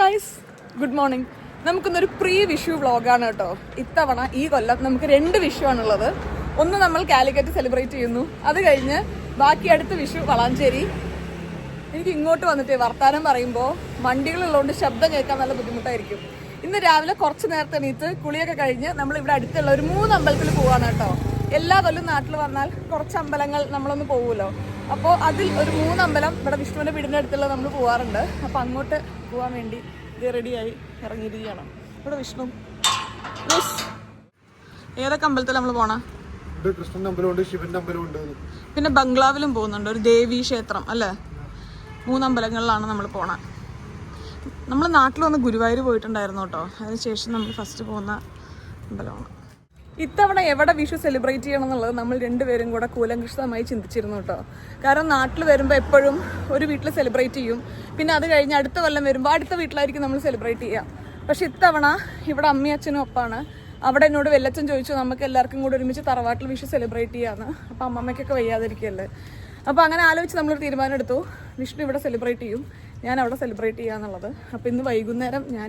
Guys, good morning. നമുക്കിന്നൊരു pre Vishu വ്ളോഗാണ് കേട്ടോ. ഇത്തവണ ഈ കൊല്ലം നമുക്ക് 2 വിഷു ആണുള്ളത്. ഒന്ന് നമ്മൾ കാലിക്കറ്റ് സെലിബ്രേറ്റ് ചെയ്യുന്നു, അത് കഴിഞ്ഞ് ബാക്കി അടുത്ത വിഷു വളാഞ്ചേരി. എനിക്ക് ഇങ്ങോട്ട് വന്നിട്ട് വർത്താനം പറയുമ്പോൾ വണ്ടികളുള്ളതുകൊണ്ട് ശബ്ദം കേൾക്കാൻ നല്ല ബുദ്ധിമുട്ടായിരിക്കും. ഇന്ന് രാവിലെ കുറച്ച് നേരത്തെ എണീറ്റ് കുളിയൊക്കെ കഴിഞ്ഞ് നമ്മൾ ഇവിടെ അടുത്തുള്ള ഒരു 3 അമ്പലത്തിൽ പോവാണ് കേട്ടോ. എല്ലാ കൊല്ലം നാട്ടിൽ വന്നാൽ കുറച്ച് അമ്പലങ്ങൾ നമ്മളൊന്ന് പോകുമല്ലോ. അപ്പോൾ അതിൽ ഒരു 3 അമ്പലം ഇവിടെ വിഷ്ണുവിൻ്റെ വീടിൻ്റെ അടുത്തുള്ള നമ്മൾ പോകാറുണ്ട്. അപ്പോൾ അങ്ങോട്ട് പോകാൻ വേണ്ടി ഇത് റെഡിയായി ഇറങ്ങിയിരിക്കുകയാണ്. ഇവിടെ വിഷ്ണു ഏതൊക്കെ അമ്പലത്തിൽ നമ്മൾ പോണ? കൃഷ്ണന്റെ അമ്പലമുണ്ട്, ശിവന്റെ അമ്പലമുണ്ട്, പിന്നെ ബംഗ്ലാവിലും പോകുന്നുണ്ട്, ഒരു ദേവീ ക്ഷേത്രം അല്ലേ. 3 അമ്പലങ്ങളിലാണ് നമ്മൾ പോണ. നമ്മൾ നാട്ടിൽ വന്ന് ഗുരുവായൂർ പോയിട്ടുണ്ടായിരുന്നു കേട്ടോ. അതിനുശേഷം നമ്മൾ ഫസ്റ്റ് പോകുന്ന അമ്പലമാണ്. ഇത്തവണ എവിടെ വിഷു സെലിബ്രേറ്റ് ചെയ്യണം എന്നുള്ളത് നമ്മൾ 2 പേരും കൂടെ കൂലങ്കൃഷ്ടമായി ചിന്തിച്ചിരുന്നു കേട്ടോ. കാരണം നാട്ടിൽ വരുമ്പോൾ എപ്പോഴും ഒരു വീട്ടിൽ സെലിബ്രേറ്റ് ചെയ്യും, പിന്നെ അത് കഴിഞ്ഞ് അടുത്ത കൊല്ലം വരുമ്പോൾ അടുത്ത വീട്ടിലായിരിക്കും നമ്മൾ സെലിബ്രേറ്റ് ചെയ്യുക. പക്ഷെ ഇത്തവണ ഇവിടെ അമ്മയും അച്ഛനും ഒപ്പാണ്. അവിടെ എന്നോട് വെല്ലച്ചൻ ചോദിച്ചു നമുക്ക് എല്ലാവർക്കും കൂടെ ഒരുമിച്ച് തറവാട്ടിൽ വിഷു സെലിബ്രേറ്റ് ചെയ്യാമെന്ന്. അപ്പോൾ അമ്മമ്മയ്ക്കൊക്കെ വയ്യാതിരിക്കുകയല്ലേ. അപ്പോൾ അങ്ങനെ ആലോചിച്ച് നമ്മളൊരു തീരുമാനം എടുത്തു, വിഷ്ണു ഇവിടെ സെലിബ്രേറ്റ് ചെയ്യും, ഞാൻ അവിടെ സെലിബ്രേറ്റ് ചെയ്യാന്നുള്ളത്. അപ്പോൾ ഇന്ന് വൈകുന്നേരം ഞാൻ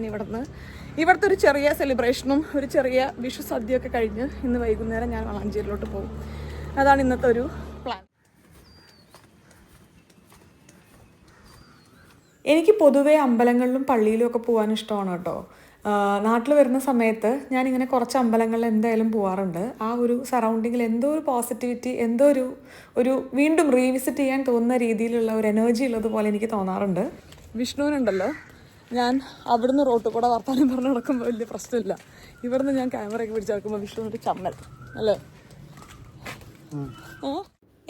ഇവിടുത്തെ ഒരു ചെറിയ സെലിബ്രേഷനും ഒരു ചെറിയ വിഷു സദ്യയൊക്കെ കഴിഞ്ഞ് ഇന്ന് വൈകുന്നേരം ഞാൻ വളാഞ്ചേരിയിലോട്ട് പോകും. അതാണ് ഇന്നത്തെ ഒരു പ്ലാൻ. എനിക്ക് പൊതുവേ അമ്പലങ്ങളിലും പള്ളിയിലും ഒക്കെ പോകാൻ ഇഷ്ടമാണ് കേട്ടോ. നാട്ടിൽ വരുന്ന സമയത്ത് ഞാനിങ്ങനെ കുറച്ച് അമ്പലങ്ങളിൽ എന്തായാലും പോകാറുണ്ട്. ആ ഒരു സറൗണ്ടിങ്ങിൽ എന്തോ ഒരു പോസിറ്റിവിറ്റി, എന്തോ ഒരു വീണ്ടും റീവിസിറ്റ് ചെയ്യാൻ തോന്നുന്ന രീതിയിലുള്ള ഒരു എനർജി ഉള്ളതുപോലെ എനിക്ക് തോന്നാറുണ്ട്. വിഷ്ണുവിനുണ്ടല്ലോ, ഞാൻ അവിടുന്ന് റോട്ടിൽ കൂടെ വർത്താനം പറഞ്ഞ് നടക്കുമ്പോൾ വലിയ പ്രശ്നമില്ല. ഇവിടുന്ന് ഞാൻ ക്യാമറയൊക്കെ പിടിച്ച് നടക്കുമ്പോൾ വിഷ്ണുവിനൊരു ചമ്മൽ അല്ലേ.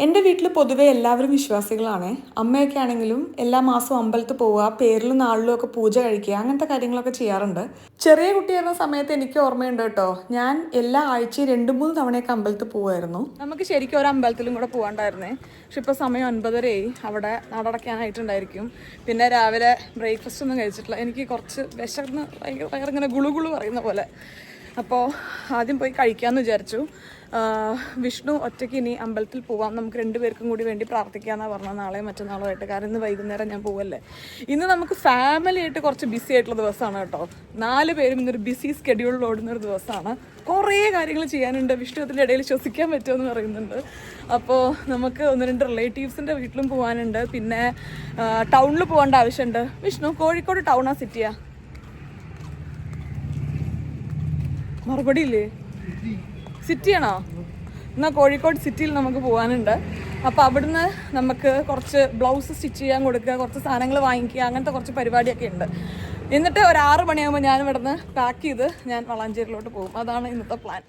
എൻ്റെ വീട്ടിൽ പൊതുവേ എല്ലാവരും വിശ്വാസികളാണ്. അമ്മയൊക്കെ ആണെങ്കിലും എല്ലാ മാസവും അമ്പലത്തിൽ പോവുക, പേരിലും നാളിലും ഒക്കെ പൂജ കഴിക്കുക, അങ്ങനത്തെ കാര്യങ്ങളൊക്കെ ചെയ്യാറുണ്ട്. ചെറിയ കുട്ടിയായിരുന്ന സമയത്ത് എനിക്ക് ഓർമ്മയുണ്ട് കേട്ടോ, ഞാൻ എല്ലാ ആഴ്ചയും 2-3 തവണയൊക്കെ അമ്പലത്തിൽ പോവുമായിരുന്നു. നമുക്ക് ശരിക്കും ഒരു അമ്പലത്തിലും കൂടെ പോകാണ്ടായിരുന്നേ. പക്ഷെ ഇപ്പോൾ സമയം 9:30 അവിടെ നടടയ്ക്കാനായിട്ടുണ്ടായിരിക്കും. പിന്നെ രാവിലെ ബ്രേക്ക്ഫാസ്റ്റ് ഒന്നും കഴിച്ചിട്ടില്ല. എനിക്ക് കുറച്ച് വിശന്ന് വയറിങ്ങനെ ഗുളുഗുളു പറയുന്ന പോലെ. അപ്പോൾ ആദ്യം പോയി കഴിക്കാമെന്ന് വിചാരിച്ചു. വിഷ്ണു ഒറ്റയ്ക്ക് ഇനി അമ്പലത്തിൽ പോവാം, നമുക്ക് 2 പേർക്കും കൂടി വേണ്ടി പ്രാർത്ഥിക്കാമെന്നാണ് പറഞ്ഞത്, നാളെയും മറ്റന്നാളും ആയിട്ട്. കാരണം ഇന്ന് വൈകുന്നേരം ഞാൻ പോവല്ലേ. ഇന്ന് നമുക്ക് ഫാമിലി ആയിട്ട് കുറച്ച് ബിസി ആയിട്ടുള്ള ദിവസമാണ് കേട്ടോ. 4 പേരും ഇന്നൊരു ബിസി സ്കെഡ്യൂളിൽ ഓടുന്നൊരു ദിവസമാണ്. കുറേ കാര്യങ്ങൾ ചെയ്യാനുണ്ട്. വിഷ്ണു അതിൻ്റെ ഇടയിൽ ശ്വസിക്കാൻ പറ്റുമെന്ന് പറയുന്നുണ്ട്. അപ്പോൾ നമുക്ക് 1-2 റിലേറ്റീവ്സിൻ്റെ വീട്ടിലും പോകാനുണ്ട്. പിന്നെ ടൗണിൽ പോകേണ്ട ആവശ്യമുണ്ട്. വിഷ്ണു, കോഴിക്കോട് ടൗണാ സിറ്റിയാ? മറുപടി ഇല്ലേ? സിറ്റിയാണോ? എന്നാൽ കോഴിക്കോട് സിറ്റിയിൽ നമുക്ക് പോകാനുണ്ട്. അപ്പോൾ അവിടുന്ന് നമുക്ക് കുറച്ച് ബ്ലൗസ് സ്റ്റിച്ച് ചെയ്യാൻ കൊടുക്കുക, കുറച്ച് സാധനങ്ങൾ വാങ്ങിക്കുക, അങ്ങനത്തെ കുറച്ച് പരിപാടിയൊക്കെ ഉണ്ട്. എന്നിട്ട് ഒരു 6 മണിയാകുമ്പോൾ ഞാൻ ഇവിടുന്ന് പാക്ക് ചെയ്ത് ഞാൻ വളാഞ്ചേരിയിലോട്ട് പോകും. അതാണ് ഇന്നത്തെ പ്ലാൻ.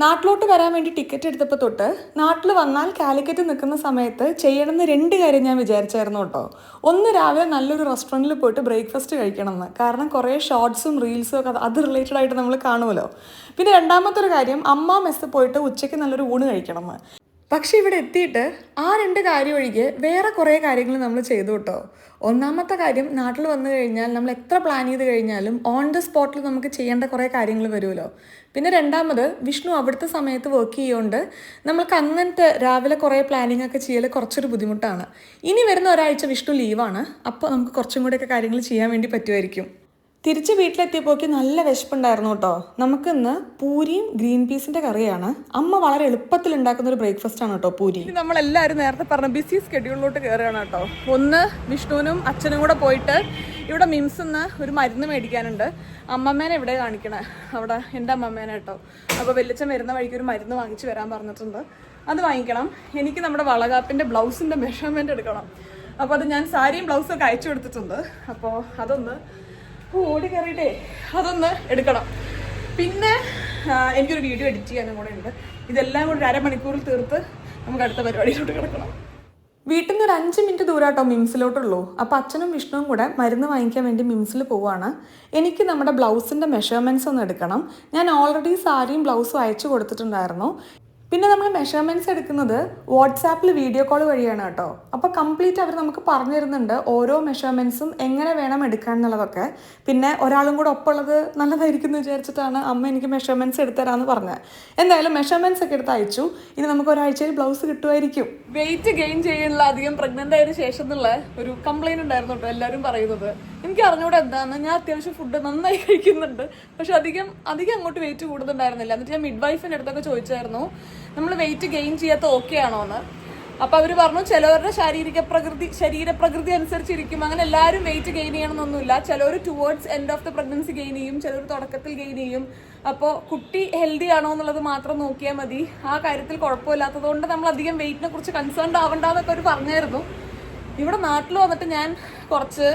നാട്ടിലോട്ട് വരാൻ വേണ്ടി ടിക്കറ്റ് എടുത്തപ്പോൾ തൊട്ട് നാട്ടിൽ വന്നാൽ കാലിക്കറ്റ് നിൽക്കുന്ന സമയത്ത് ചെയ്യണമെന്ന് 2 കാര്യം ഞാൻ വിചാരിച്ചായിരുന്നു കേട്ടോ. ഒന്ന്, രാവിലെ നല്ലൊരു റെസ്റ്റോറൻറ്റിൽ പോയിട്ട് ബ്രേക്ക്ഫാസ്റ്റ് കഴിക്കണമെന്ന്. കാരണം കുറേ ഷോർട്സും റീൽസും ഒക്കെ അത് റിലേറ്റഡ് ആയിട്ട് നമ്മൾ കാണുമല്ലോ. പിന്നെ രണ്ടാമത്തെ ഒരു കാര്യം, അമ്മ മെസ്സിൽ പോയിട്ട് ഉച്ചയ്ക്ക് നല്ലൊരു ഊണ് കഴിക്കണമെന്ന്. പക്ഷെ ഇവിടെ എത്തിയിട്ട് ആ 2 കാര്യം ഒഴികെ വേറെ കുറേ കാര്യങ്ങൾ നമ്മൾ ചെയ്തു കേട്ടോ. ഒന്നാമത്തെ കാര്യം, നാട്ടിൽ വന്നു കഴിഞ്ഞാൽ നമ്മൾ എത്ര പ്ലാൻ ചെയ്ത് കഴിഞ്ഞാലും ഓൺ ദ സ്പോട്ടിൽ നമുക്ക് ചെയ്യേണ്ട കുറേ കാര്യങ്ങൾ വരുമല്ലോ. പിന്നെ രണ്ടാമത്, വിഷ്ണു അവിടുത്തെ സമയത്ത് വർക്ക് ചെയ്യുകൊണ്ട് നമ്മൾക്ക് അങ്ങനത്തെ രാവിലെ കുറേ പ്ലാനിങ് ഒക്കെ ചെയ്യൽ കുറച്ചൊരു ബുദ്ധിമുട്ടാണ്. ഇനി വരുന്ന ഒരാഴ്ച വിഷ്ണു ലീവാണ്. അപ്പോൾ നമുക്ക് കുറച്ചും കൂടെയൊക്കെ കാര്യങ്ങൾ ചെയ്യാൻ വേണ്ടി പറ്റുമായിരിക്കും. തിരിച്ച് വീട്ടിലെത്തിയപ്പോഴേക്ക് നല്ല വിശപ്പുണ്ടായിരുന്നു കേട്ടോ. നമുക്കിന്ന് പൂരിയും ഗ്രീൻ പീസിൻ്റെ കറിയാണ്. അമ്മ വളരെ എളുപ്പത്തിൽ ഉണ്ടാക്കുന്ന ഒരു ബ്രേക്ക്ഫാസ്റ്റ് ആണ് കേട്ടോ പൂരി. നമ്മളെല്ലാവരും നേരത്തെ പറഞ്ഞ ബിസി സ്കെഡ്യൂളിലോട്ട് കയറുകയാണ് കേട്ടോ. ഒന്ന്, വിഷ്ണുവിനും അച്ഛനും കൂടെ പോയിട്ട് ഇവിടെ മിംസിന്ന് ഒരു മരുന്ന് മേടിക്കാനുണ്ട്. അമ്മമ്മേനെ എവിടെ കാണിക്കണേ? അവിടെ എൻ്റെ അമ്മമ്മേനെ കേട്ടോ. അപ്പോൾ വെല്ലിച്ചൻ വരുന്ന വഴിക്ക് ഒരു മരുന്ന് വാങ്ങിച്ച് വരാൻ പറഞ്ഞിട്ടുണ്ട്, അത് വാങ്ങിക്കണം. എനിക്ക് നമ്മുടെ വളകാപ്പിൻ്റെ ബ്ലൗസിൻ്റെ മെഷർമെൻറ്റ് എടുക്കണം. അപ്പോൾ അത് ഞാൻ സാരിയും ബ്ലൗസൊക്കെ അയച്ചു കൊടുത്തിട്ടുണ്ട്. അപ്പോൾ അതൊന്ന് ഓടി കയറിയിട്ടേ അതൊന്ന് എടുക്കണം. പിന്നെ എനിക്കൊരു വീഡിയോ എഡിറ്റ് ചെയ്യാനും കൂടെ ഉണ്ട്. ഇതെല്ലാം കൂടി 1/2 മണിക്കൂറിൽ തീർത്ത് നമുക്ക് അടുത്ത പരിപാടിയിലോട്ട് കിടക്കണം. വീട്ടിൽ നിന്ന് ഒരു 5 മിനിറ്റ് ദൂരമാട്ടോ മിംസിലോട്ടുള്ളൂ. അപ്പോൾ അച്ഛനും വിഷ്ണുവും കൂടെ മരുന്ന് വാങ്ങിക്കാൻ വേണ്ടി മിംസിൽ പോവുകയാണ്. എനിക്ക് നമ്മുടെ ബ്ലൗസിൻ്റെ മെഷർമെൻറ്റ്സ് ഒന്ന് എടുക്കണം. ഞാൻ ഓൾറെഡി സാരിയും ബ്ലൗസും അയച്ചു കൊടുത്തിട്ടുണ്ടായിരുന്നു. പിന്നെ നമ്മൾ മെഷർമെൻറ്റ്സ് എടുക്കുന്നത് വാട്സാപ്പിൽ വീഡിയോ കോൾ വഴിയാണ് കേട്ടോ. അപ്പോൾ കംപ്ലീറ്റ് അവർ നമുക്ക് പറഞ്ഞു തരുന്നുണ്ട് ഓരോ മെഷർമെൻറ്റ്സും എങ്ങനെ വേണം എടുക്കാൻ എന്നുള്ളതൊക്കെ. പിന്നെ ഒരാളും കൂടെ ഒപ്പമുള്ളത് നല്ലതായിരിക്കും എന്ന് വിചാരിച്ചിട്ടാണ് അമ്മ എനിക്ക് മെഷർമെൻറ്റ്സ് എടുത്തരാമെന്ന് പറഞ്ഞത്. എന്തായാലും മെഷർമെൻറ്റ്സ് ഒക്കെ എടുത്ത് അയച്ചു. ഇനി നമുക്ക് ഒരാഴ്ചയിൽ ബ്ലൗസ് കിട്ടുമായിരിക്കും. വെയിറ്റ് ഗെയിൻ ചെയ്യാനുള്ള അധികം പ്രഗ്നൻ്റ് ആയതിനു ശേഷം എന്നുള്ള ഒരു കംപ്ലയിൻറ്റ് ഉണ്ടായിരുന്നു കേട്ടോ എല്ലാവരും പറയുന്നത്. എനിക്ക് അറിഞ്ഞൂടെ എന്താന്ന്. ഞാൻ അത്യാവശ്യം ഫുഡ് നന്നായി കഴിക്കുന്നുണ്ട്, പക്ഷെ അധികം അങ്ങോട്ട് വെയിറ്റ് കൂടുന്നുണ്ടായിരുന്നില്ല. എന്നിട്ട് ഞാൻ മിഡ് വൈഫിൻ്റെ അടുത്തൊക്കെ ചോദിച്ചായിരുന്നു നമ്മൾ വെയിറ്റ് ഗെയിൻ ചെയ്യാത്ത ഓക്കെ ആണോ എന്ന്. അപ്പോൾ അവർ പറഞ്ഞു ചിലവരുടെ ശരീരപ്രകൃതി അനുസരിച്ചിരിക്കും, അങ്ങനെ എല്ലാവരും വെയിറ്റ് ഗെയിൻ ചെയ്യണമെന്നൊന്നുമില്ല. ചിലവർ towards end of the pregnancy gain ചെയ്യും, ചിലർ തുടക്കത്തിൽ ഗെയിൻ ചെയ്യും. അപ്പോൾ കുട്ടി ഹെൽത്തി ആണോ എന്നുള്ളത് മാത്രം നോക്കിയാൽ മതി. ആ കാര്യത്തിൽ കുഴപ്പമില്ലാത്തത് കൊണ്ട് നമ്മൾ അധികം വെയിറ്റിനെ കുറിച്ച് കൺസേൺഡ് ആവണ്ടെന്നൊക്കെ അവർ പറഞ്ഞായിരുന്നു. ഇവിടെ നാട്ടിൽ വന്നിട്ട് ഞാൻ കുറച്ച്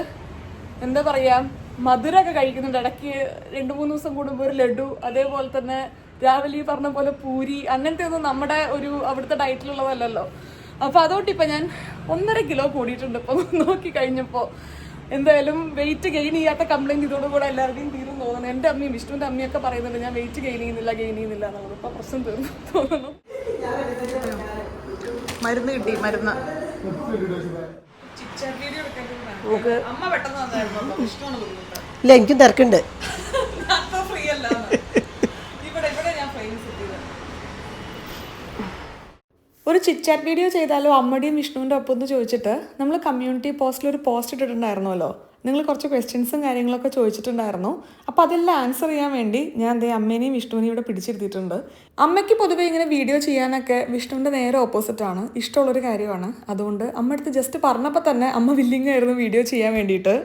എന്താ പറയുക മധുരമൊക്കെ കഴിക്കുന്നുണ്ട്. ഇടയ്ക്ക് 2-3 ദിവസം കൂടുമ്പോൾ ഒരു ലഡു, അതേപോലെ തന്നെ രാവിലെ പറഞ്ഞ പോലെ പൂരി, അങ്ങനത്തെ ഒന്നും നമ്മുടെ ഒരു അവിടുത്തെ ഡയറ്റിലുള്ളതല്ലല്ലോ. അപ്പോൾ അതുകൊണ്ട് ഇപ്പം ഞാൻ 1.5 കിലോ കൂടിയിട്ടുണ്ട് ഇപ്പോൾ നോക്കി കഴിഞ്ഞപ്പോൾ. എന്തായാലും വെയിറ്റ് ഗെയിൻ ചെയ്യാത്ത കംപ്ലൈൻറ്റ് ഇതോടുകൂടെ എല്ലാവരുടെയും തീരും തോന്നുന്നു. എൻ്റെ അമ്മയും വിഷ്ണുവിൻ്റെ അമ്മയൊക്കെ പറയുന്നുണ്ട് ഞാൻ വെയിറ്റ് ഗെയിൻ ചെയ്യുന്നില്ല എന്നുള്ളത്. ഇപ്പോൾ പ്രശ്നം തീർന്നു തോന്നുന്നു. മരുന്ന് കിട്ടി, മരുന്ന്. ഇല്ല, എനിക്കും തിരക്കുണ്ട്. ഒരു ചിറ്റ്ചാറ്റ് വീഡിയോ ചെയ്താലോ അമ്മയുടെയും വിഷ്ണുവിൻ്റെ ഒപ്പം എന്ന് ചോദിച്ചിട്ട് നമ്മൾ കമ്മ്യൂണിറ്റി പോസ്റ്റിൽ ഒരു പോസ്റ്റ് ഇട്ടിട്ടുണ്ടായിരുന്നല്ലോ. നിങ്ങൾ കുറച്ച് ക്വസ്റ്റ്യൻസും കാര്യങ്ങളൊക്കെ ചോദിച്ചിട്ടുണ്ടായിരുന്നു. അപ്പോൾ അതെല്ലാം ആൻസർ ചെയ്യാൻ വേണ്ടി ഞാൻ അമ്മേനെയും വിഷ്ണുവിനെയും ഇവിടെ പിടിച്ചിരുത്തിയിട്ടുണ്ട്. അമ്മയ്ക്ക് പൊതുവെ ഇങ്ങനെ വീഡിയോ ചെയ്യാനൊക്കെ വിഷ്ണുവിൻ്റെ നേരെ ഓപ്പോസിറ്റാണ്, ഇഷ്ടമുള്ളൊരു കാര്യമാണ്. അതുകൊണ്ട് അമ്മ അടുത്ത് ജസ്റ്റ് പറഞ്ഞപ്പോൾ തന്നെ അമ്മ വില്ലിങ് ആയിരുന്നു വീഡിയോ ചെയ്യാൻ വേണ്ടിയിട്ട്.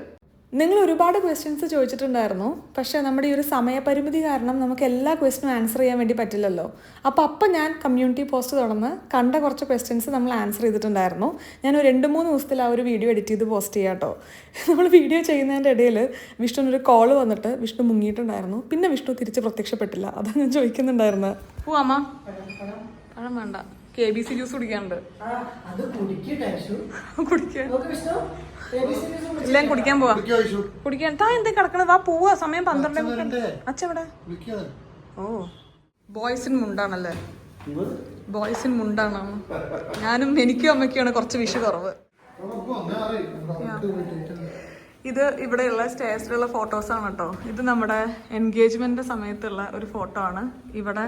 നിങ്ങൾ ഒരുപാട് ക്വസ്റ്റ്യൻസ് ചോദിച്ചിട്ടുണ്ടായിരുന്നു, പക്ഷേ നമ്മുടെ ഈ ഒരു സമയപരിമിതി കാരണം നമുക്ക് എല്ലാ ക്വസ്റ്റ്യനും ആൻസർ ചെയ്യാൻ വേണ്ടി പറ്റില്ലല്ലോ. അപ്പം ഞാൻ കമ്മ്യൂണിറ്റി പോസ്റ്റ് തുറന്ന് കണ്ട കുറച്ച് ക്വസ്റ്റ്യൻസ് നമ്മൾ ആൻസർ ചെയ്തിട്ടുണ്ടായിരുന്നു. ഞാൻ ഒരു 2-3 ദിവസത്തിൽ ആ ഒരു വീഡിയോ എഡിറ്റ് ചെയ്ത് പോസ്റ്റ് ചെയ്യാം കേട്ടോ. നമ്മൾ വീഡിയോ ചെയ്യുന്നതിൻ്റെ ഇടയിൽ വിഷ്ണുവിനൊരു കോള് വന്നിട്ട് വിഷ്ണു മുങ്ങിയിട്ടുണ്ടായിരുന്നു. പിന്നെ വിഷ്ണു തിരിച്ച് പ്രത്യക്ഷപ്പെട്ടില്ല. അതാണ് ഞാൻ ചോദിക്കുന്നുണ്ടായിരുന്നത്. അമ്മ പഴം വേണ്ട, KBC ജ്യൂസ് കുടിക്കാനുണ്ട്. കുടിക്കാൻ എല്ലാം കുടിക്കാൻ പോവാ. കുടിക്കാൻ താ എന്താ കിടക്കണത്? വാ പോവാ, സമയം 12. അച്ഛവിടെ? ഓ ബോയ്സിൻ മുണ്ടാണല്ലേ? ബോയ്സിൻ മുണ്ടാണ്. എനിക്കും അമ്മയ്ക്കാണ് കുറച്ച് വിഷു കുറവ്. ഇത് ഇവിടെയുള്ള സ്റ്റേജിലുള്ള ഫോട്ടോസാണ് കേട്ടോ. ഇത് നമ്മുടെ എൻഗേജ്മെന്റ് സമയത്തുള്ള ഒരു ഫോട്ടോ ആണ്. ഇവിടെ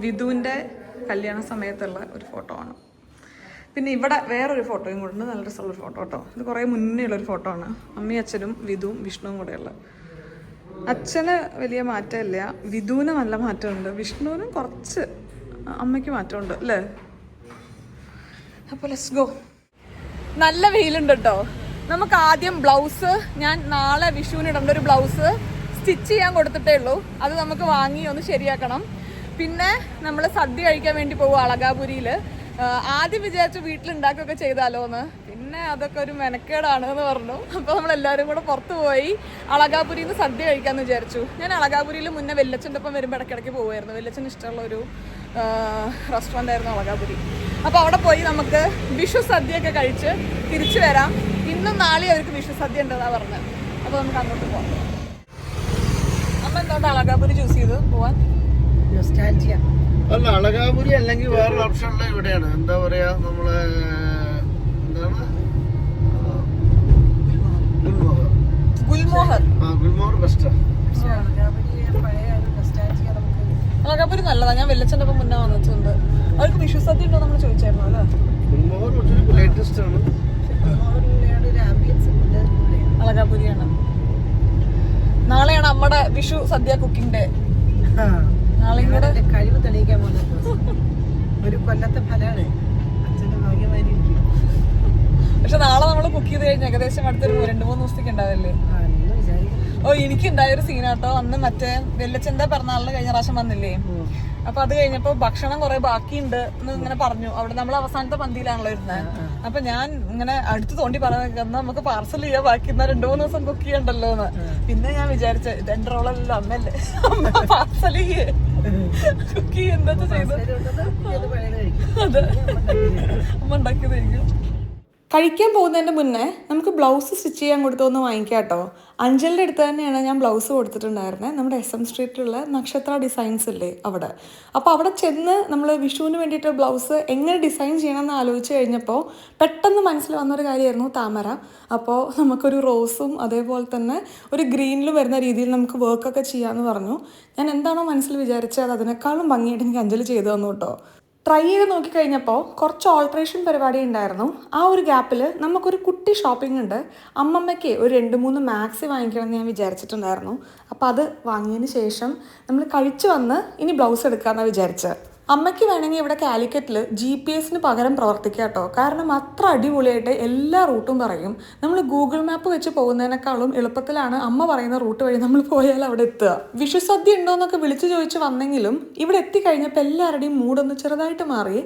വിധുവിൻ്റെ കല്യാണ സമയത്തുള്ള ഒരു ഫോട്ടോ ആണ്. പിന്നെ ഇവിടെ വേറൊരു ഫോട്ടോയും കൂടെ ഉണ്ട്, നല്ല രസമുള്ളൊരു ഫോട്ടോ കേട്ടോ. ഇത് കുറേ മുന്നേ ഉള്ളൊരു ഫോട്ടോ ആണ്. അമ്മയും അച്ഛനും വിധുവും വിഷ്ണുവും കൂടെയുള്ള. അച്ഛന് വലിയ മാറ്റമില്ല, വിധുവിന് നല്ല മാറ്റമുണ്ട്, വിഷ്ണുവിനും കുറച്ച്, അമ്മയ്ക്ക് മാറ്റമുണ്ട് അല്ലേ? അപ്പോൾ ലെറ്റ്സ് ഗോ. നല്ല വെയിലുണ്ട് കേട്ടോ. നമുക്ക് ആദ്യം ബ്ലൗസ്, ഞാൻ നാളെ വിഷുവിന് ഇടേണ്ട ഒരു ബ്ലൗസ് സ്റ്റിച്ച് ചെയ്യാൻ കൊടുത്തിട്ടേ ഉള്ളൂ. അത് നമുക്ക് വാങ്ങി ഒന്ന് ശരിയാക്കണം. പിന്നെ നമ്മൾ സദ്യ കഴിക്കാൻ വേണ്ടി പോകും അളകാപുരിയിൽ. ആദ്യം വിചാരിച്ചു വീട്ടിലുണ്ടാക്കുകയൊക്കെ ചെയ്താലോ എന്ന്, പിന്നെ അതൊക്കെ ഒരു മെനക്കേടാണ് എന്ന് പറഞ്ഞു. അപ്പോൾ നമ്മളെല്ലാവരും കൂടെ പുറത്ത് പോയി അളകാപുരിയിൽ നിന്ന് സദ്യ കഴിക്കാമെന്ന് വിചാരിച്ചു. ഞാൻ അളകാപുരിയിൽ മുന്നേ വെല്ലച്ചൻ്റെ ഒപ്പം വരുമ്പോൾ ഇടയ്ക്കിടയ്ക്ക് പോകുമായിരുന്നു. വെല്ലച്ചന് ഇഷ്ടമുള്ളൊരു റെസ്റ്റോറൻ്റ് ആയിരുന്നു അളകാപുരി. അപ്പോൾ അവിടെ പോയി നമുക്ക് വിഷു സദ്യയൊക്കെ കഴിച്ച് തിരിച്ചു വരാം. ഇന്നും നാളെ അവർക്ക് വിഷു സദ്യ ഉണ്ടെന്നാണ് പറഞ്ഞത്. അപ്പോൾ നമുക്ക് അങ്ങോട്ട് പോകാം. അമ്മ എന്തുകൊണ്ട് അളകാപുരി ചൂസ് ചെയ്ത് പോവാൻ? അല്ല, അളകാപുരി അല്ലെങ്കിൽ വേറൊരു ഓപ്ഷനുള്ള ഇവിടെയാണ്. എന്താ പറയാ, നമ്മളെ എന്താണ് ഗുൽമോഹർ ബെസ്റ്റ്. അളകാപുരി നല്ലതാ. ഞാൻ വെല്ലച്ചൻ്റെ ഒപ്പം മുന്നേ വന്നിട്ടുണ്ട്. അവർക്ക് വിഷു സദ്യ ഉണ്ടോ നമ്മൾ ചോദിച്ചായിരുന്നു അല്ലേ? ഗുൽമോഹർ കുറച്ചൊരു ലേറ്റസ്റ്റ് ആണ്. അളകാപുരിയാണ്. നാളെയാണ് നമ്മുടെ വിഷു സദ്യ കുക്കിംഗ് ഡേ. നാളെയും കൂടെ കഴിവ് തെളിയിക്കാൻ പോകുന്നത് ഒരു കൊല്ലത്തെ ഫലമാണ്. അച്ഛൻ്റെ ഭാഗ്യമായിരിക്കും. പക്ഷെ നാളെ നമ്മൾ കുക്ക് ചെയ്ത് കഴിഞ്ഞാൽ ഏകദേശം അടുത്തൊരു 2-3 ദിവസത്തേക്ക് ഉണ്ടാവില്ലേ? ഓ എനിക്കുണ്ടായൊരു സീനാട്ടോ. അന്ന് മറ്റേ വെല്ലച്ചന്റെ പിറന്നാളിന് കഴിഞ്ഞ പ്രാവശ്യം വന്നില്ലേ, അപ്പൊ അത് കഴിഞ്ഞപ്പോ ഭക്ഷണം കുറെ ബാക്കിയുണ്ട് എന്ന് ഇങ്ങനെ പറഞ്ഞു. അവിടെ നമ്മൾ അവസാനത്തെ പന്തിയിലാണല്ലോ ഇരുന്നത്. അപ്പൊ ഞാൻ ഇങ്ങനെ അടുത്ത് തോണ്ടി പറയുന്ന നമുക്ക് പാർസൽ ചെയ്യാൻ ബാക്കി 2-3 ദിവസം കുക്ക് ചെയ്യണ്ടല്ലോ എന്ന്. പിന്നെ ഞാൻ വിചാരിച്ച എന്റെ റോളല്ലോ, അമ്മല്ലേ, അമ്മ പാർസൽ കുക്ക് എന്താ ചെയ്ത് അതെ അമ്മ ഉണ്ടാക്കിയതായിരിക്കും. കഴിക്കാൻ പോകുന്നതിൻ്റെ മുന്നേ നമുക്ക് ബ്ലൗസ് സ്റ്റിച്ച് ചെയ്യാൻ കൊടുത്തൊന്ന് വാങ്ങിക്കാം കേട്ടോ. അഞ്ചലിൻ്റെ അടുത്ത് തന്നെയാണ് ഞാൻ ബ്ലൗസ് കൊടുത്തിട്ടുണ്ടായിരുന്നത്, നമ്മുടെ SM സ്ട്രീറ്റിലുള്ള നക്ഷത്ര ഡിസൈൻസ് ഇല്ലേ അവിടെ. അപ്പോൾ അവിടെ ചെന്ന് നമ്മൾ വിഷുവിന് വേണ്ടിയിട്ട് ബ്ലൗസ് എങ്ങനെ ഡിസൈൻ ചെയ്യണമെന്ന് ആലോചിച്ച് കഴിഞ്ഞപ്പോൾ പെട്ടെന്ന് മനസ്സിൽ വന്നൊരു കാര്യമായിരുന്നു താമര. അപ്പോൾ നമുക്കൊരു റോസും അതേപോലെ തന്നെ ഒരു ഗ്രീനിലും വരുന്ന രീതിയിൽ നമുക്ക് വർക്കൊക്കെ ചെയ്യാമെന്ന് പറഞ്ഞു. ഞാൻ എന്താണോ മനസ്സിൽ വിചാരിച്ചത് അതിനേക്കാളും ഭംഗിയായിട്ട് എനിക്ക് അഞ്ജലി ചെയ്തു തന്നു കേട്ടോ. ട്രൈ ചെയ്ത് നോക്കിക്കഴിഞ്ഞപ്പോൾ കുറച്ച് ഓൾട്രേഷൻ പരിപാടി ഉണ്ടായിരുന്നു. ആ ഒരു ഗ്യാപ്പിൽ നമുക്കൊരു കുട്ടി ഷോപ്പിംഗ് ഉണ്ട്. അമ്മമ്മയ്ക്ക് ഒരു 2-3 മാക്സി വാങ്ങിക്കണമെന്ന് ഞാൻ വിചാരിച്ചിട്ടുണ്ടായിരുന്നു. അപ്പോൾ അത് വാങ്ങിയതിന് ശേഷം നമ്മൾ കഴിച്ചു വന്ന് ഇനി ബ്ലൗസ് എടുക്കാമെന്നാണ് വിചാരിച്ചത്. അമ്മയ്ക്ക് വേണമെങ്കിൽ ഇവിടെ കാലിക്കറ്റിൽ GPS പകരം പ്രവർത്തിക്കാം കേട്ടോ. കാരണം അത്ര അടിപൊളിയായിട്ട് എല്ലാ റൂട്ടും പറയും. നമ്മൾ ഗൂഗിൾ മാപ്പ് വെച്ച് പോകുന്നതിനേക്കാളും എളുപ്പത്തിലാണ് അമ്മ പറയുന്ന റൂട്ട് വഴി നമ്മൾ പോയാൽ അവിടെ എത്തുക. വിഷുസദ്യ ഉണ്ടോ എന്നൊക്കെ വിളിച്ചു ചോദിച്ച് വന്നെങ്കിലും ഇവിടെ എത്തിക്കഴിഞ്ഞപ്പോൾ എല്ലാവരുടെയും മൂടൊന്ന് ചെറുതായിട്ട് മാറി.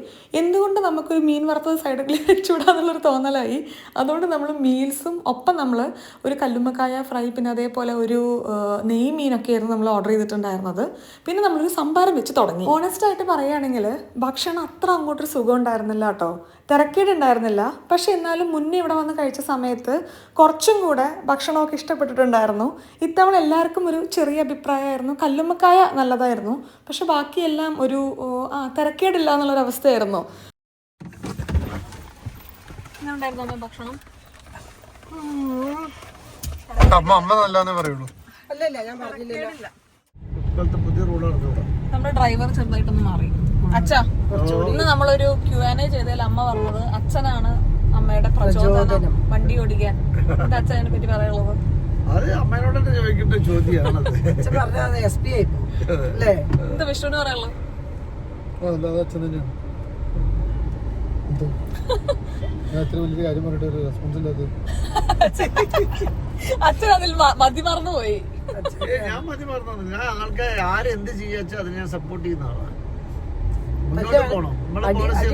എന്തുകൊണ്ട് നമുക്കൊരു മീൻ വറുത്തത് സൈഡിൽ വെച്ചുവിടാന്നുള്ളൊരു തോന്നലായി. അതുകൊണ്ട് നമ്മൾ മീൽസും ഒപ്പം നമ്മൾ ഒരു കല്ലുമ്മക്കായ ഫ്രൈ, പിന്നെ അതേപോലെ ഒരു നെയ് മീനൊക്കെ ആയിരുന്നു നമ്മൾ ഓർഡർ ചെയ്തിട്ടുണ്ടായിരുന്നത്. പിന്നെ നമ്മളൊരു സംഭാരം വെച്ച് തുടങ്ങി. ഓണസ്റ്റായിട്ട് പറയുകയാണെങ്കിൽ ഭക്ഷണം അത്ര അങ്ങോട്ടൊരു സുഖം ഉണ്ടായിരുന്നില്ല കേട്ടോ. തിരക്കേടുണ്ടായിരുന്നില്ല. പക്ഷെ എന്നാലും മുന്നേ ഇവിടെ വന്ന് കഴിച്ച സമയത്ത് കുറച്ചും കൂടെ ഭക്ഷണമൊക്കെ ഇഷ്ടപ്പെട്ടിട്ടുണ്ടായിരുന്നു. ഇത്തവണ എല്ലാവർക്കും ഒരു ചെറിയ അഭിപ്രായമായിരുന്നു. കല്ലുമ്മക്കായ നല്ലതായിരുന്നു, പക്ഷെ ബാക്കിയെല്ലാം ഒരു തിരക്കേടില്ല എന്നുള്ളൊരവസ്ഥയായിരുന്നു. ഭക്ഷണം അമ്മ നല്ലതെന്നേ പറയുള്ളൂ. അല്ലല്ല, ഞാൻ പറഞ്ഞില്ല. പുതിയ റൂളാണ്. നമ്മുടെ ഡ്രൈവർ ചെറുതായിട്ടൊന്ന് മാറി. അച്ഛാ, ഇന്ന് നമ്മളൊരു Q&A ചെയ്തതിൽ അമ്മ പറഞ്ഞത് അച്ഛനാണ് അമ്മയുടെ പ്രചോദനം വണ്ടി ഓടിക്കാൻ. എന്താ അച്ഛൻ അതിനെ പറ്റി പറയാനുള്ളത്? അത് അമ്മേനോട് തന്നെ ചോദിക്കേണ്ട ചോദ്യമാണ്. എന്താ വിഷ്ണുവിന് പറയാനുള്ളത്? അച്ഛൻ തന്നെയാണ്. ഞാൻ അത്ര വലിയ കാര്യം പറഞ്ഞിട്ട് ഒരു റെസ്പോൺസ് ഇല്ലാതെ അച്ഛൻ അതിൽ മതി മറന്നുപോയി. ഞാൻ മതി പറഞ്ഞു. ഞാൻ ആൾക്കാർ ആരെന്ത് ചെയ്യാച്ചാ അതിനെ ഞാൻ സപ്പോർട്ട് ചെയ്യുന്ന ആളാണ്. മുന്നോട്ട് പോകണം. നമ്മളെ പോളിസി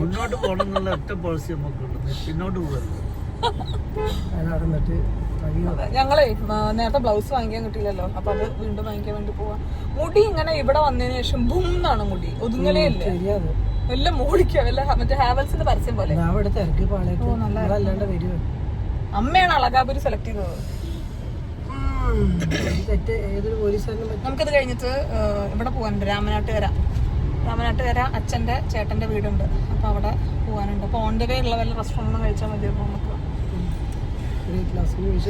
മുന്നോട്ട് പോകണം എന്നുള്ള ഒറ്റ പോളിസി നമുക്കുണ്ട്. പിന്നോട്ട് പോകരുത്. ഞങ്ങളെ നേരത്തെ ബ്ലൗസ് വാങ്ങിക്കാൻ കിട്ടിയില്ലല്ലോ, അപ്പൊ അത് വീണ്ടും വാങ്ങിക്കാൻ വേണ്ടി പോവാ. മുടി ഇങ്ങനെ ഇവിടെ വന്നതിന് ശേഷം ബുംന്നാണ് മുടി, ഒതുങ്ങലേ ഇല്ല. എല്ലാം മോടിക്കുക, മറ്റേ ഹാവൽസിന്റെ പരസ്യം പോലെ. അമ്മയാണ് അളകാപുരി സെലക്ട് ചെയ്തത്. നമുക്കത് കഴിഞ്ഞിട്ട് ഇവിടെ പോകാനുണ്ട്, രാമനാട്ടുകര അച്ഛന്റെ ചേട്ടന്റെ വീടുണ്ട്. അപ്പൊ അവിടെ പോകാനുണ്ട്. അപ്പൊ ഓൺ ദ വേ ഉള്ള വല്ല റെസ്റ്റോറൻറ്റ് കഴിച്ചാൽ മതി. അപ്പൊ നമുക്ക്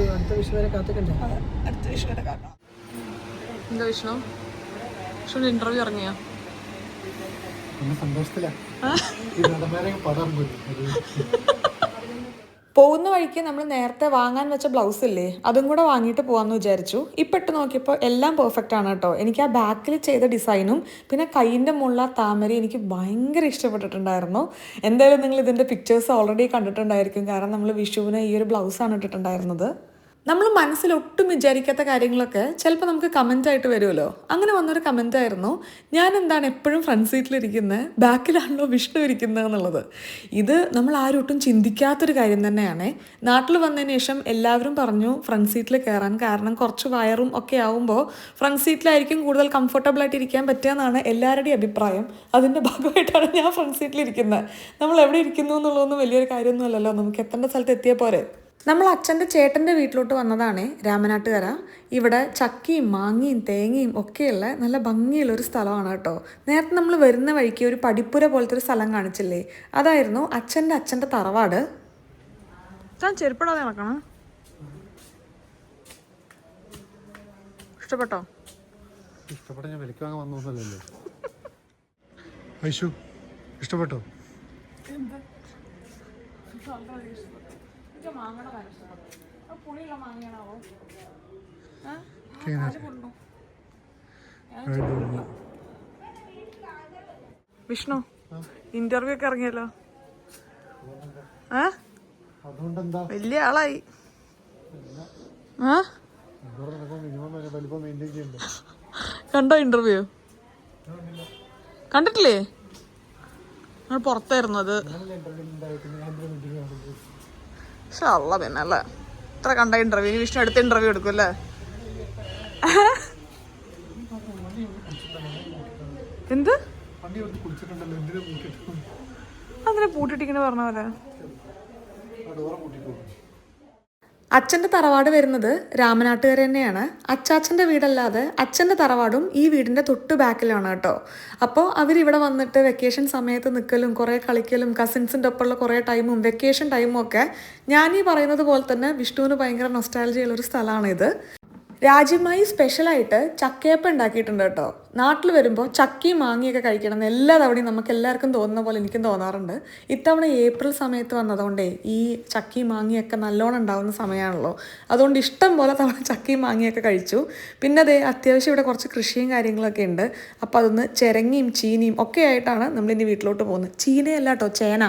അടുത്ത വിഷു വരെ കാക്കാം. എന്താ വിഷ്ണു ഇന്റർവ്യൂ ഇറങ്ങിയോ? പോകുന്ന വഴിക്ക് നമ്മൾ നേരത്തെ വാങ്ങാൻ വെച്ച ബ്ലൗസ് ഇല്ലേ, അതും കൂടെ വാങ്ങിയിട്ട് പോകാമെന്ന് വിചാരിച്ചു. ഇപ്പം ഇട്ട് നോക്കിയപ്പോൾ എല്ലാം പെർഫെക്റ്റ് ആണ് കേട്ടോ. എനിക്ക് ആ ബാക്കിൽ ചെയ്ത ഡിസൈനും പിന്നെ കൈയിൻ്റെ മുള്ള താമര എനിക്ക് ഭയങ്കര ഇഷ്ടപ്പെട്ടിട്ടുണ്ടായിരുന്നു. എന്തായാലും നിങ്ങൾ ഇതിൻ്റെ പിക്ചേഴ്സ് ഓൾറെഡി കണ്ടിട്ടുണ്ടായിരിക്കും. കാരണം നമ്മൾ വിഷുവിന് ഈ ഒരു ബ്ലൗസാണ് ഇട്ടിട്ടുണ്ടായിരുന്നത്. നമ്മൾ മനസ്സിൽ ഒട്ടും വിചാരിക്കാത്ത കാര്യങ്ങളൊക്കെ ചിലപ്പോൾ നമുക്ക് കമൻ്റായിട്ട് വരുമല്ലോ. അങ്ങനെ വന്നൊരു കമൻ്റായിരുന്നു, ഞാൻ എന്താണ് എപ്പോഴും ഫ്രണ്ട് സീറ്റിലിരിക്കുന്നത്, ബാക്കിലാണല്ലോ വിഷ്ണു ഇരിക്കുന്നത് എന്നുള്ളത്. ഇത് നമ്മൾ ആരും ഒട്ടും ചിന്തിക്കാത്തൊരു കാര്യം തന്നെയാണ്. നാട്ടിൽ വന്നതിന് ശേഷം എല്ലാവരും പറഞ്ഞു ഫ്രണ്ട് സീറ്റിൽ കയറാൻ. കാരണം കുറച്ച് വയറും ഒക്കെ ആവുമ്പോൾ ഫ്രണ്ട് സീറ്റിലായിരിക്കും കൂടുതൽ കംഫർട്ടബിളായിട്ട് ഇരിക്കാൻ പറ്റുക എന്നാണ് എല്ലാവരുടെയും അഭിപ്രായം. അതിൻ്റെ ഭാഗമായിട്ടാണ് ഞാൻ ഫ്രണ്ട് സീറ്റിലിരിക്കുന്നത്. നമ്മൾ എവിടെ ഇരിക്കുന്നു എന്നുള്ളതൊന്നും വലിയൊരു കാര്യമൊന്നും അല്ലല്ലോ, നമുക്ക് എത്തേണ്ട സ്ഥലത്ത് എത്തിയാൽ പോരെ. നമ്മൾ അച്ഛൻ്റെ ചേട്ടൻ്റെ വീട്ടിലോട്ട് വന്നതാണ് രാമനാട്ടുകര. ഇവിടെ ചക്കയും മാങ്ങയും തേങ്ങയും ഒക്കെയുള്ള നല്ല ഭംഗിയുള്ളൊരു സ്ഥലമാണ് കേട്ടോ. നേരത്തെ നമ്മൾ വരുന്ന വഴിക്ക് ഒരു പടിപ്പുര പോലത്തെ ഒരു സ്ഥലം കാണിച്ചില്ലേ, അതായിരുന്നു അച്ഛൻ്റെ തറവാട്. ഞാൻ ചെരുപ്പിടാതെ നടക്കണം. ഇഷ്ടപ്പെട്ടോ? ഇഷ്ടപ്പെട്ട ഞാൻ വിലക്ക് വാങ്ങാൻ വന്നോന്നല്ലോ. ഐഷു ഇഷ്ടപ്പെട്ടോ? വിഷ്ണു ഇന്റർവ്യൂ ഒക്കെ ഇറങ്ങിയല്ലോ, വലിയ ആളായി. കണ്ടോ ഇന്റർവ്യൂ? കണ്ടിട്ടില്ലേ? പുറത്തായിരുന്നു അത്. അല്ല പിന്നെ അല്ലേ ഇത്ര കണ്ട ഇന്റർവ്യൂ. വിഷ്ണു അടുത്ത ഇന്റർവ്യൂ എടുക്കും അല്ലേ? എന്ത് അതിനെ പൂട്ടിട്ടിങ്ങനെ പറഞ്ഞ പോലെ. അച്ഛൻ്റെ തറവാട് വരുന്നത് രാമനാട്ടുകര തന്നെയാണ്. അച്ചാച്ചൻ്റെ വീടല്ലാതെ അച്ഛൻ്റെ തറവാടും ഈ വീടിൻ്റെ തൊട്ട് ബാക്കിലാണ് കേട്ടോ. അപ്പോൾ അവരിവിടെ വന്നിട്ട് വെക്കേഷൻ സമയത്ത് നിൽക്കലും കുറേ കളിക്കലും കസിൻസിൻ്റെ ഒപ്പമുള്ള കുറേ ടൈമും വെക്കേഷൻ ടൈമും ഒക്കെ ഞാൻ ഈ പറയുന്നത് പോലെ തന്നെ വിഷ്ണുവിന് ഭയങ്കര നൊസ്റ്റാൾജിയുള്ളൊരു സ്ഥലമാണിത്. രാജ്യമായി സ്പെഷ്യലായിട്ട് ചക്കയപ്പം ഉണ്ടാക്കിയിട്ടുണ്ട് കേട്ടോ. നാട്ടിൽ വരുമ്പോൾ ചക്കയും മാങ്ങയൊക്കെ കഴിക്കണം എന്ന് എല്ലാ തവണയും നമുക്ക് എല്ലാവർക്കും തോന്നുന്ന പോലെ എനിക്കും തോന്നാറുണ്ട്. ഇത്തവണ ഏപ്രിൽ സമയത്ത് വന്നതുകൊണ്ടേ ഈ ചക്കയും മാങ്ങയൊക്കെ നല്ലോണം ഉണ്ടാകുന്ന സമയമാണല്ലോ. അതുകൊണ്ട് ഇഷ്ടം പോലെ തവണ ചക്കയും മാങ്ങയൊക്കെ കഴിച്ചു. പിന്നെ അതേ അത്യാവശ്യം ഇവിടെ കുറച്ച് കൃഷിയും കാര്യങ്ങളൊക്കെ ഉണ്ട്. അപ്പോൾ അതൊന്ന് ചിരങ്ങിയും ചീനിയും ഒക്കെ ആയിട്ടാണ് നമ്മളിനി വീട്ടിലോട്ട് പോകുന്നത്. ചീനയല്ല കേട്ടോ, ചേന.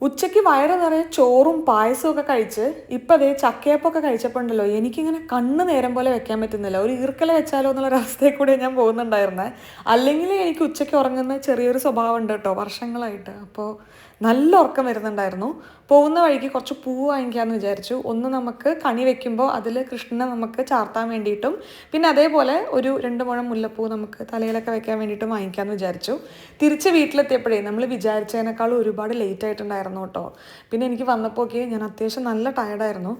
ഉച്ചയ്ക്ക് വയറ് നിറയെ ചോറും പായസവും ഒക്കെ കഴിച്ച് ഇപ്പം അതേ ചക്കയപ്പൊക്കെ കഴിച്ചപ്പോൾ ഉണ്ടല്ലോ എനിക്കിങ്ങനെ കണ്ണ് നേരം പോലെ വെക്കാൻ പറ്റുന്നില്ല. ഒരു ഈർക്കല വെച്ചാലോ എന്നുള്ളൊരവസ്ഥയിൽ കൂടെ ഞാൻ പോകുന്നുണ്ടായിരുന്നേ. അല്ലെങ്കിൽ എനിക്ക് ഉച്ചയ്ക്ക് ഉറങ്ങുന്ന ചെറിയൊരു സ്വഭാവം ഉണ്ട് കേട്ടോ, വർഷങ്ങളായിട്ട്. അപ്പോൾ നല്ല ഉറക്കം വരുന്നുണ്ടായിരുന്നു. പോകുന്ന വഴിക്ക് കുറച്ച് പൂവ് വാങ്ങിക്കാമെന്ന് വിചാരിച്ചു. ഒന്ന് നമുക്ക് കണി വെക്കുമ്പോൾ അതിൽ കൃഷ്ണനെ നമുക്ക് ചാർത്താൻ വേണ്ടിയിട്ടും പിന്നെ അതേപോലെ ഒരു 2 മുഴം മുല്ലപ്പൂ നമുക്ക് തലയിലൊക്കെ വെക്കാൻ വേണ്ടിയിട്ടും വാങ്ങിക്കാമെന്ന് വിചാരിച്ചു. തിരിച്ച് വീട്ടിലെത്തിയപ്പോഴേ നമ്മൾ വിചാരിച്ചതിനേക്കാളും ഒരുപാട് ലേറ്റ് ആയിട്ടുണ്ടായിരുന്നു കേട്ടോ. പിന്നെ എനിക്ക് വന്നപ്പോഴൊക്കെ ഞാൻ അത്യാവശ്യം നല്ല ടയർഡായിരുന്നു.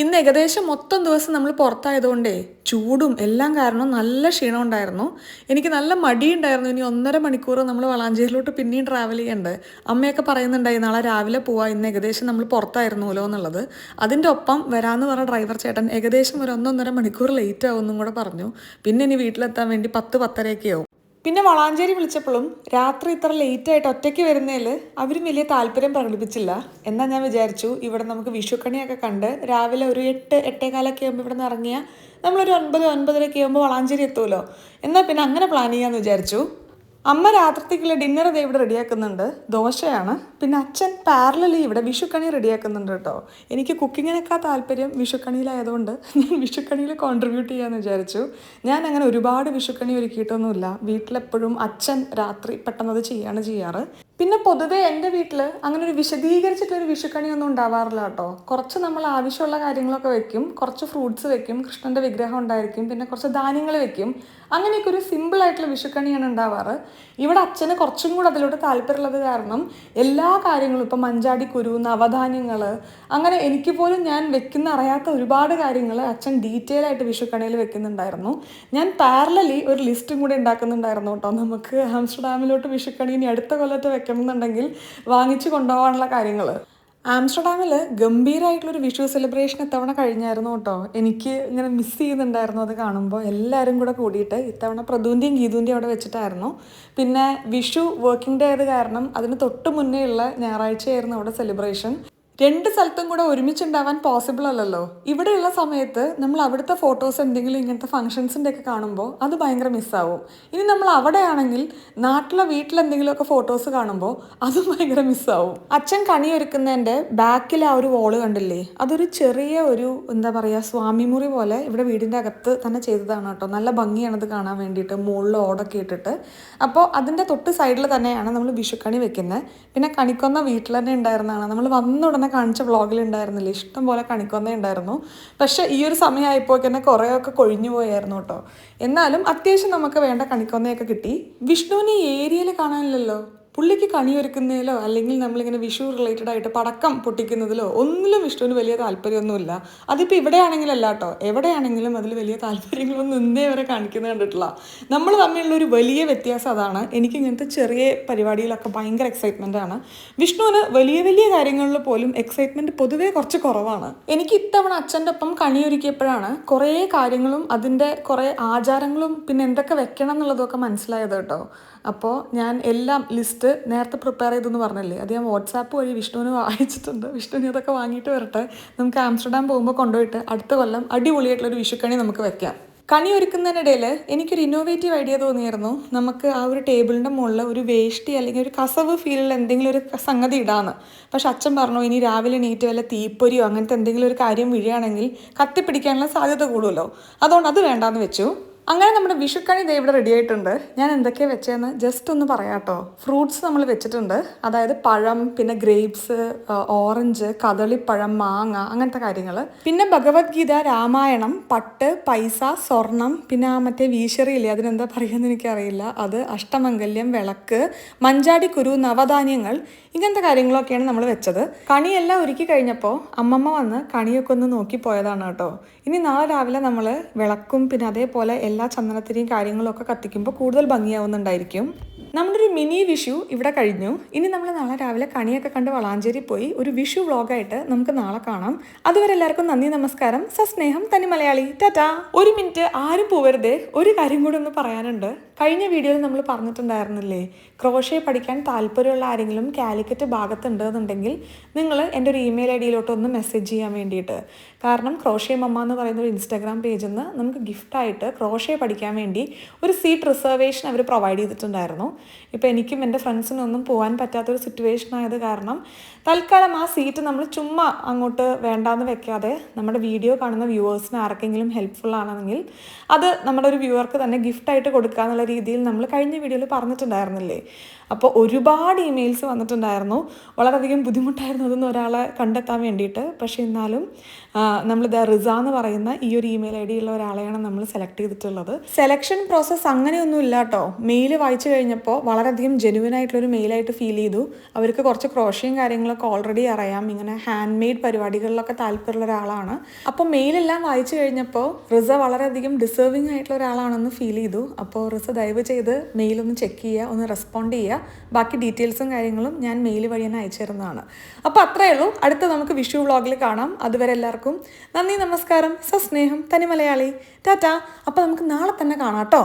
ഇന്ന് ഏകദേശം മൊത്തം ദിവസം നമ്മൾ പുറത്തായതുകൊണ്ടേ ചൂടും എല്ലാം കാരണം നല്ല ക്ഷീണം ഉണ്ടായിരുന്നു. എനിക്ക് നല്ല മടിയുണ്ടായിരുന്നു. ഇനി 1.5 മണിക്കൂർ നമ്മൾ വളാഞ്ചേരിയിലോട്ട് പിന്നെയും ട്രാവൽ ചെയ്യണ്ടേ. അമ്മയൊക്കെ പറയുന്നുണ്ടായി നാളെ രാവിലെ പോവാം, ഇന്ന് ഏകദേശം നമ്മൾ പുറത്തായിരുന്നല്ലോ എന്നുള്ളത്. അതിൻ്റെ ഒപ്പം വരാമെന്ന് പറഞ്ഞ ഡ്രൈവർ ചേട്ടൻ ഏകദേശം ഒരു 1.5 മണിക്കൂർ ലേറ്റ് ആവുമെന്നും കൂടെ പറഞ്ഞു. പിന്നെ ഇനി വീട്ടിലെത്താൻ വേണ്ടി 10-10:30 ആവും. പിന്നെ വളാഞ്ചേരി വിളിച്ചപ്പോഴും രാത്രി ഇത്ര ലേറ്റായിട്ട് ഒറ്റയ്ക്ക് വരുന്നതിൽ അവരും വലിയ താല്പര്യം പ്രകടിപ്പിച്ചില്ല. എന്നാൽ ഞാൻ വിചാരിച്ചു ഇവിടെ നമുക്ക് വിഷുക്കണിയൊക്കെ കണ്ട് രാവിലെ ഒരു 8-8:15 ആകുമ്പോൾ ഇവിടെ നിന്ന് ഇറങ്ങിയാൽ നമ്മളൊരു 9-9:30 ആകുമ്പോൾ വളാഞ്ചേരി എത്തുമല്ലോ. എന്നാൽ പിന്നെ അങ്ങനെ പ്ലാൻ ചെയ്യാമെന്ന് വിചാരിച്ചു. അമ്മ രാത്രിത്തേക്കുള്ള ഡിന്നർ അതേ ഇവിടെ റെഡിയാക്കുന്നുണ്ട്. ദോശയാണ്. പിന്നെ അച്ഛൻ പാരലലി ഇവിടെ വിഷുക്കണി റെഡിയാക്കുന്നുണ്ട് കേട്ടോ. എനിക്ക് കുക്കിങ്ങിനൊക്കെ താല്പര്യം വിഷുക്കണിയിലായതുകൊണ്ട് ഞാൻ വിഷുക്കണിയിൽ കോൺട്രിബ്യൂട്ട് ചെയ്യാമെന്ന് വിചാരിച്ചു. ഞാൻ അങ്ങനെ ഒരുപാട് വിഷുക്കണി ഒരുക്കിയിട്ടൊന്നുമില്ല. വീട്ടിലെപ്പോഴും അച്ഛൻ രാത്രി പെട്ടെന്നത് ചെയ്യാറ്. പിന്നെ പൊതുവേ എൻ്റെ വീട്ടിൽ അങ്ങനെ ഒരു വിശദീകരിച്ചിട്ടൊരു വിഷുക്കണിയൊന്നും ഉണ്ടാവാറില്ല കേട്ടോ. കുറച്ച് നമ്മൾ ആവശ്യമുള്ള കാര്യങ്ങളൊക്കെ വെക്കും, കുറച്ച് ഫ്രൂട്ട്സ് വെക്കും, കൃഷ്ണൻ്റെ വിഗ്രഹം ഉണ്ടായിരിക്കും, പിന്നെ കുറച്ച് ധാന്യങ്ങൾ വെക്കും. അങ്ങനെയൊക്കെ ഒരു സിമ്പിളായിട്ടുള്ള വിഷുക്കണിയാണ് ഉണ്ടാവാറ്. ഇവിടെ അച്ഛന് കുറച്ചും കൂടെ അതിലോട്ട് താല്പര്യമുള്ളത് കാരണം എല്ലാ കാര്യങ്ങളും ഇപ്പം മഞ്ചാടി കുരു, നവധാന്യങ്ങൾ, അങ്ങനെ എനിക്ക് പോലും ഞാൻ വെക്കുന്ന അറിയാത്ത ഒരുപാട് കാര്യങ്ങൾ അച്ഛൻ ഡീറ്റെയിൽ ആയിട്ട് വിഷുക്കണിയിൽ വെക്കുന്നുണ്ടായിരുന്നു. ഞാൻ പാരലലി ഒരു ലിസ്റ്റും കൂടി ഉണ്ടാക്കുന്നുണ്ടായിരുന്നു കേട്ടോ. നമുക്ക് ആംസ്റ്റർഡാമിലോട്ട് വിഷുക്കണി ഇനി അടുത്ത കൊല്ലത്ത് വെക്കണമെന്നുണ്ടെങ്കിൽ വാങ്ങിച്ചു കൊണ്ടുപോകാനുള്ള കാര്യങ്ങൾ. ആംസ്റ്റർഡാമിൽ ഗംഭീരമായിട്ടുള്ളൊരു വിഷു സെലിബ്രേഷൻ ഇത്തവണ കഴിഞ്ഞായിരുന്നു കേട്ടോ. എനിക്ക് ഇങ്ങനെ മിസ് ചെയ്യുന്നുണ്ടായിരുന്നു അത് കാണുമ്പോൾ. എല്ലാവരും കൂടെ കൂടിയിട്ട് ഇത്തവണ പ്രദൂൻ്റെയും ഗീതൂൻ്റെയും അവിടെ വെച്ചിട്ടായിരുന്നു. പിന്നെ വിഷു വർക്കിംഗ് ഡേ ആയത് കാരണം അതിന് തൊട്ട് മുന്നേ ഉള്ള ഞായറാഴ്ചയായിരുന്നു അവിടെ സെലിബ്രേഷൻ. 2 സ്ഥലത്തും കൂടെ ഒരുമിച്ചുണ്ടാവാൻ പോസിബിൾ അല്ലല്ലോ. ഇവിടെയുള്ള സമയത്ത് നമ്മൾ അവിടുത്തെ ഫോട്ടോസ് എന്തെങ്കിലും ഇങ്ങനത്തെ ഫംഗ്ഷൻസിൻ്റെ ഒക്കെ കാണുമ്പോൾ അത് ഭയങ്കര മിസ്സാവും. ഇനി നമ്മൾ അവിടെയാണെങ്കിൽ നാട്ടിലെ വീട്ടിലെന്തെങ്കിലുമൊക്കെ ഫോട്ടോസ് കാണുമ്പോൾ അതും ഭയങ്കര മിസ്സാവും. അച്ഛൻ കണിയൊരുക്കുന്നതിൻ്റെ ബാക്കിൽ ആ ഒരു വോള് കണ്ടില്ലേ, അതൊരു ചെറിയ ഒരു എന്താ പറയുക സ്വാമിമുറി പോലെ ഇവിടെ വീടിൻ്റെ അകത്ത് തന്നെ ചെയ്തതാണ് കേട്ടോ. നല്ല ഭംഗിയാണത് കാണാൻ വേണ്ടിയിട്ട്, മുകളിൽ ഓടൊക്കെ ഇട്ടിട്ട്. അപ്പോൾ അതിൻ്റെ തൊട്ട് സൈഡിൽ തന്നെയാണ് നമ്മൾ വിഷുക്കണി വെക്കുന്നത്. പിന്നെ കണിക്കൊന്ന വീട്ടിൽ തന്നെ ഉണ്ടായിരുന്നതാണ്. നമ്മൾ വന്ന ഉടനെ കാണിച്ച വ്ളോഗിൽ ഉണ്ടായിരുന്നില്ല, ഇഷ്ടം പോലെ കണിക്കൊന്ന ഉണ്ടായിരുന്നു. പക്ഷേ ഈ ഒരു സമയമായപ്പോൾ തന്നെ കുറേയൊക്കെ കൊഴിഞ്ഞു പോയായിരുന്നു കേട്ടോ. എന്നാലും അത്യാവശ്യം നമുക്ക് വേണ്ട കണിക്കൊന്നയൊക്കെ കിട്ടി. വിഷ്ണുവിനെ ഈ ഏരിയയിൽ കാണാനില്ലല്ലോ. പുള്ളിക്ക് കണിയൊരുക്കുന്നതിലോ അല്ലെങ്കിൽ നമ്മളിങ്ങനെ വിഷു റിലേറ്റഡ് ആയിട്ട് പടക്കം പൊട്ടിക്കുന്നതിലോ ഒന്നിലും വിഷ്ണുവിന് വലിയ താല്പര്യമൊന്നുമില്ല. അതിപ്പോൾ ഇവിടെയാണെങ്കിലല്ല കേട്ടോ, എവിടെയാണെങ്കിലും അതിൽ വലിയ താല്പര്യങ്ങളൊന്നും ഇന്നേ വരെ കാണിക്കുന്നത് കണ്ടിട്ടില്ല. നമ്മൾ തമ്മിലുള്ളൊരു വലിയ വ്യത്യാസം അതാണ്. എനിക്ക് ഇങ്ങനത്തെ ചെറിയ പരിപാടിയിലൊക്കെ ഭയങ്കര എക്സൈറ്റ്മെൻ്റ് ആണ്. വിഷ്ണുവിന് വലിയ വലിയ കാര്യങ്ങളിൽ പോലും എക്സൈറ്റ്മെൻറ്റ് പൊതുവേ കുറച്ച് കുറവാണ്. എനിക്ക് ഇത്തവണ അച്ഛൻ്റെ ഒപ്പം കണിയൊരുക്കിയപ്പോഴാണ് കുറേ കാര്യങ്ങളും അതിൻ്റെ കുറേ ആചാരങ്ങളും പിന്നെ എന്തൊക്കെ വെക്കണം എന്നുള്ളതൊക്കെ മനസ്സിലായത് കേട്ടോ. അപ്പോൾ ഞാൻ എല്ലാം ലിസ്റ്റ് നേരത്തെ പ്രിപ്പയർ ചെയ്തെന്ന് പറഞ്ഞല്ലേ, അത് ഞാൻ വാട്സാപ്പ് വഴി വിഷ്ണുവിന് വായിച്ചിട്ടുണ്ട്. വിഷ്ണുവിന് അതൊക്കെ വാങ്ങിയിട്ട് വരട്ടെ. നമുക്ക് ആംസ്റ്റർഡാം പോകുമ്പോൾ കൊണ്ടുപോയിട്ട് അടുത്ത കൊല്ലം അടിപൊളിയായിട്ടുള്ളൊരു വിഷുക്കണി നമുക്ക് വെക്കാം. കണി ഒരുക്കുന്നതിനിടയിൽ എനിക്കൊരു ഇന്നോവേറ്റീവ് ഐഡിയ തോന്നിയായിരുന്നു. നമുക്ക് ആ ഒരു ടേബിളിൻ്റെ മുകളിൽ ഒരു വേഷ്ടി അല്ലെങ്കിൽ ഒരു കസവ് ഫീലുള്ള എന്തെങ്കിലും ഒരു സംഗതി ഇടാമെന്ന്. പക്ഷെ അച്ഛൻ പറഞ്ഞു ഇനി രാവിലെ എണീറ്റ് വല്ല തീപ്പൊരിയോ അങ്ങനത്തെ എന്തെങ്കിലും ഒരു കാര്യം വീഴുകയാണെങ്കിൽ കത്തിപ്പിടിക്കാനുള്ള സാധ്യത കൂടുമല്ലോ, അതുകൊണ്ട് അത് വേണ്ടാന്ന് വെച്ചു. അങ്ങനെ നമ്മുടെ വിഷുക്കണി ദേ ഇവിടെ റെഡി ആയിട്ടുണ്ട്. ഞാൻ എന്തൊക്കെയാണ് വെച്ചതെന്ന് ജസ്റ്റ് ഒന്ന് പറയാം കേട്ടോ. ഫ്രൂട്ട്സ് നമ്മൾ വെച്ചിട്ടുണ്ട്, അതായത് പഴം, പിന്നെ ഗ്രേപ്സ്, ഓറഞ്ച്, കദളിപ്പഴം, മാങ്ങ, അങ്ങനത്തെ കാര്യങ്ങൾ. പിന്നെ ഭഗവത്ഗീത, രാമായണം, പട്ട്, പൈസ, സ്വർണം, പിന്നെ ആ മറ്റേ വീശറിയില്ലേ, അതിനെന്താ പറയുകയെന്ന് എനിക്കറിയില്ല, അത്, അഷ്ടമംഗല്യം, വിളക്ക്, മഞ്ചാടി കുരു, നവധാന്യങ്ങൾ, ഇങ്ങനത്തെ കാര്യങ്ങളൊക്കെയാണ് നമ്മൾ വെച്ചത്. കണിയെല്ലാം ഒരുക്കി കഴിഞ്ഞപ്പോൾ അമ്മമ്മ വന്ന് കണിയൊക്കെ ഒന്ന് നോക്കി പോയതാണ് കേട്ടോ. ഇനി നാളെ രാവിലെ നമ്മൾ വിളക്കും പിന്നെ അതേപോലെ എല്ലാ ചന്ദനത്തിരിയും കാര്യങ്ങളും ഒക്കെ കത്തിക്കുമ്പോൾ കൂടുതൽ ഭംഗിയാവുന്നുണ്ടായിരിക്കും. നമ്മുടെ ഒരു മിനി വിഷു ഇവിടെ കഴിഞ്ഞു. ഇനി നമ്മൾ നാളെ രാവിലെ കണിയൊക്കെ കണ്ട് വളാഞ്ചേരി പോയി ഒരു വിഷു വ്ളോഗായിട്ട് നമുക്ക് നാളെ കാണാം. അതുവരെ എല്ലാവർക്കും നന്ദി, നമസ്കാരം. സസ്നേഹം, തനി മലയാളി. ടാറ്റാ. ഒരു മിനിറ്റ്, ആരും പോവരുതേ. ഒരു കാര്യം കൂടി ഒന്ന് പറയാനുണ്ട്. കഴിഞ്ഞ വീഡിയോയിൽ നമ്മൾ പറഞ്ഞിട്ടുണ്ടായിരുന്നില്ലേ, ക്രോഷേ പഠിക്കാൻ താല്പര്യമുള്ള ആരെങ്കിലും കാലിക്കറ്റ് ഭാഗത്തുണ്ടെന്നുണ്ടെങ്കിൽ നിങ്ങൾ എൻ്റെ ഒരു ഇമെയിൽ ഐ ഡിയിലോട്ടൊന്ന് മെസ്സേജ് ചെയ്യാൻ വേണ്ടിയിട്ട്. കാരണം ക്രോഷേ മമ്മ എന്ന് പറയുന്ന ഒരു ഇൻസ്റ്റാഗ്രാം പേജിൽ നിന്ന് നമുക്ക് ഗിഫ്റ്റായിട്ട് ക്രോഷേ പഠിക്കാൻ വേണ്ടി ഒരു സീറ്റ് റിസർവേഷൻ അവർ പ്രൊവൈഡ് ചെയ്തിട്ടുണ്ടായിരുന്നു. ഇപ്പോൾ എനിക്കും എൻ്റെ ഫ്രണ്ട്സിനൊന്നും പോകാൻ പറ്റാത്തൊരു സിറ്റുവേഷൻ ആയത് കാരണം തൽക്കാലം ആ സീറ്റ് നമ്മൾ ചുമ്മാ അങ്ങോട്ട് വേണ്ടാന്ന് വെക്കാതെ നമ്മുടെ വീഡിയോ കാണുന്ന വ്യൂവേഴ്സിന് ആർക്കെങ്കിലും ഹെൽപ്ഫുൾ ആണെങ്കിൽ അത് നമ്മുടെ ഒരു വ്യൂവർക്ക് തന്നെ ഗിഫ്റ്റായിട്ട് കൊടുക്കുക എന്നുള്ള രീതിയിൽ നമ്മൾ കഴിഞ്ഞ വീഡിയോയിൽ പറഞ്ഞിട്ടുണ്ടായിരുന്നില്ലേ. അപ്പോൾ ഒരുപാട് ഇമെയിൽസ് വന്നിട്ടുണ്ടായിരുന്നു. വളരെയധികം ബുദ്ധിമുട്ടായിരുന്നു അതൊന്നും ഒരാളെ കണ്ടെത്താൻ വേണ്ടിയിട്ട്. പക്ഷേ എന്നാലും നമ്മളിത് റിസ എന്ന് പറയുന്ന ഈ ഒരു ഇമെയിൽ ഐ ഡി ഉള്ള ഒരാളെയാണ് നമ്മൾ സെലക്ട് ചെയ്തിട്ടുള്ളത്. സെലക്ഷൻ പ്രോസസ്സ് അങ്ങനെയൊന്നും ഇല്ല കേട്ടോ. മെയിൽ വായിച്ചു കഴിഞ്ഞപ്പോൾ വളരെയധികം ജെനുവിൻ ആയിട്ടുള്ളൊരു മെയിലായിട്ട് ഫീൽ ചെയ്തു. അവർക്ക് കുറച്ച് ക്രോഷയും കാര്യങ്ങളൊക്കെ ഓൾറെഡി അറിയാം. ഇങ്ങനെ ഹാൻഡ് മെയ്ഡ് പരിപാടികളിലൊക്കെ താല്പര്യമുള്ള ഒരാളാണ്. അപ്പോൾ മെയിലെല്ലാം വായിച്ചു കഴിഞ്ഞപ്പോൾ റിസ വളരെയധികം ഡിസേർവിംഗ് ആയിട്ടുള്ള ഒരാളാണെന്ന് ഫീൽ ചെയ്തു. അപ്പോൾ റിസ ദയവ് ചെയ്ത് മെയിലൊന്ന് ചെക്ക് ചെയ്യുക, ഒന്ന് റെസ്പോണ്ട് ചെയ്യുക. ബാക്കി ഡീറ്റെയിൽസും കാര്യങ്ങളും ഞാൻ മെയിൽ വഴി തന്നെ അയച്ചു തരുന്നതാണ്. അപ്പോൾ അത്രയേ ഉള്ളൂ. അടുത്ത നമുക്ക് വിഷു വ്ളോഗിൽ കാണാം. അതുവരെ എല്ലാവർക്കും നന്ദി, നമസ്കാരം. സസ്നേഹം, തനി മലയാളി. ടാറ്റാ. അപ്പോൾ നമുക്ക് നാളെ തന്നെ കാണാം കേട്ടോ.